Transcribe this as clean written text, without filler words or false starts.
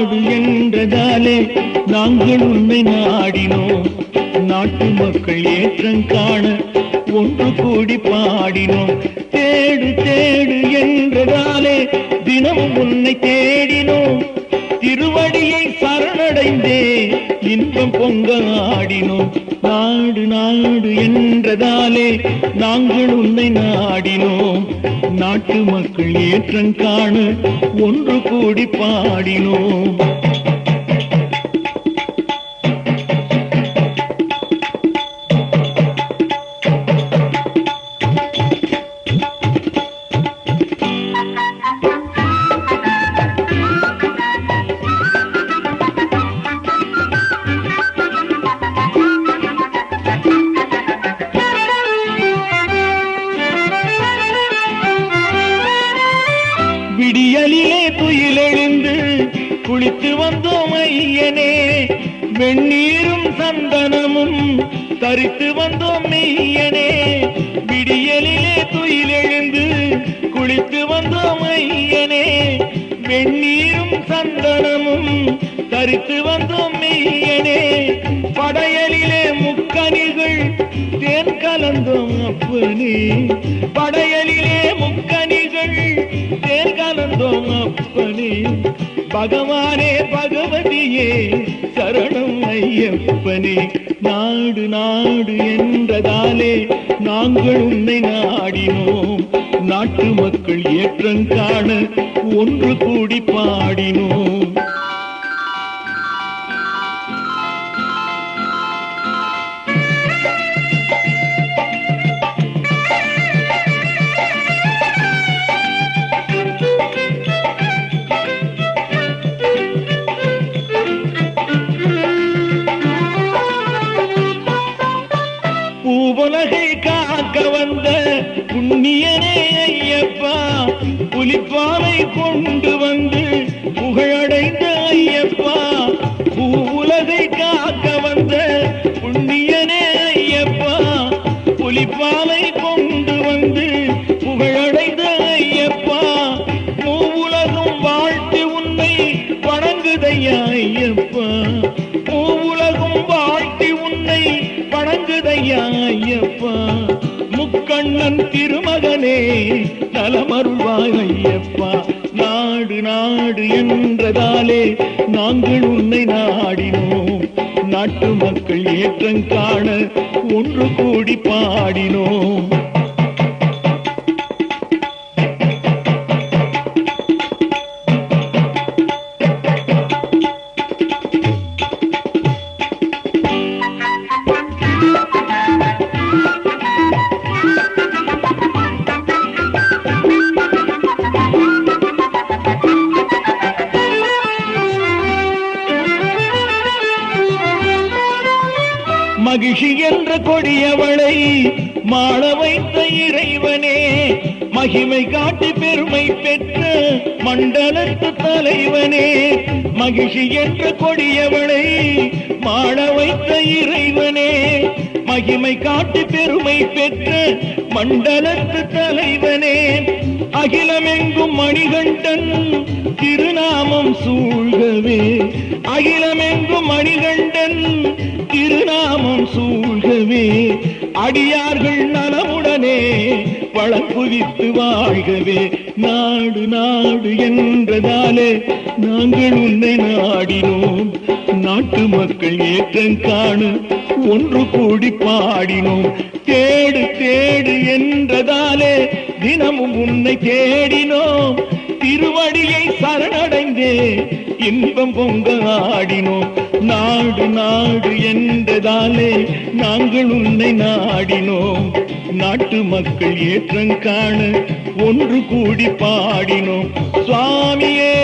நாடு என்றதாலே நாங்கள் உன்னை நாடினோம். நாட்டு மக்கள் ஏற்றம் காண ஒன்று கூடி பாடினோம். தேடு தேடு என்றதாலே தினமும் உன்னை தேடினோம். திருவடியை சரணடைந்தே இன்பம் பொங்க ஆடினோம். நாடு நாடு என்றதாலே நாங்கள் உன்னை நாடினோம். நாட்டு மக்கள் ஏற்றம் காண ஒன்று கூடி பாடினோம். விடியலிலே துயிலெழுந்து குளித்து வந்தோம் ஐயனே. வெண்ணீரும் சந்தனமும் தரித்து வந்தோம் மெய்யனே. விடியலிலே துயிலெழுந்து குளித்து வந்தோம் ஐயனே. வெண்ணீரும் சந்தனமும் தரித்து வந்தோம் மெய்யனே. படையலிலே முக்கனிகள் தேன் கலந்தோம் அப்பனே. படையலிலே முக்கனிகள் தேன் கலந்தோம் அப்பனே. பகவானே பகவதியே சரணம் ஐயப்பனே. நாடு நாடு என்றதாலே நாங்கள் உன்னை நாடினோம். நாட்டு மக்கள் ஏற்றம் காண ஒன்று கூடி பாடினோம். பூவுலகை காக்க வந்த புண்ணியனே ஐயப்பா. புலிப்பாலை கொண்டு வந்து புகழடைந்த ஐயப்பா. பூவுலகை காக்க வந்த புண்ணியனே ஐயப்பா. புலிப்பாலை கொண்டு வந்து புகழடைந்த ஐயப்பா. மூவுலகம் வாழ்த்து உன்னை வணங்குதையா ஐயப்பா. மூவுலகம் வாழ்த்தி உன்னை வணங்குதையா ஐயப்பா. முக்கண்ணன் திருமகனே நலமருள்வாய் ஐயப்பா. நாடு நாடு என்றதாலே நாங்கள் உன்னை நாடினோம். நாட்டு மக்கள் ஏற்றம் காண ஒன்று கூடி பாடினோம். மகிழ்ச்சி என்ற கொடியவளை மாள வைத்த இறைவனே. மகிமை காட்டி பெருமை பெற்ற மண்டலத்து தலைவனே. மகிழ்ச்சி என்ற கொடியவளை மாள வைத்த இறைவனே. மகிமை காட்டி பெருமை பெற்ற மண்டலத்து தலைவனே. அகிலமெங்கும் மணிகண்டன் திருநாமம் சூழ்கவே. அகிலமெங்கும் மணிகண்டன் திருநாமம் சூழ்கவே. அடியார்கள் நலமுடனே வளங்குவித்து வாழ்கவே. நாடு நாடு என்றதாலே நாங்கள் உன்னை நாடினோம். நாட்டு மக்கள் ஏற்றம் காண ஒன்று கூடி பாடினோம். தேடு தேடு என்றதாலே தினமும் உன்னை தேடினோம். திருவடியை சரணடைந்தே இன்பம் பொங்க ஆடினோம். நாடு நாடு என்றதாலே நாங்கள் உன்னை நாடினோம். நாட்டு மக்கள் ஏற்றம் காண ஒன்று கூடி பாடினோம். சுவாமியே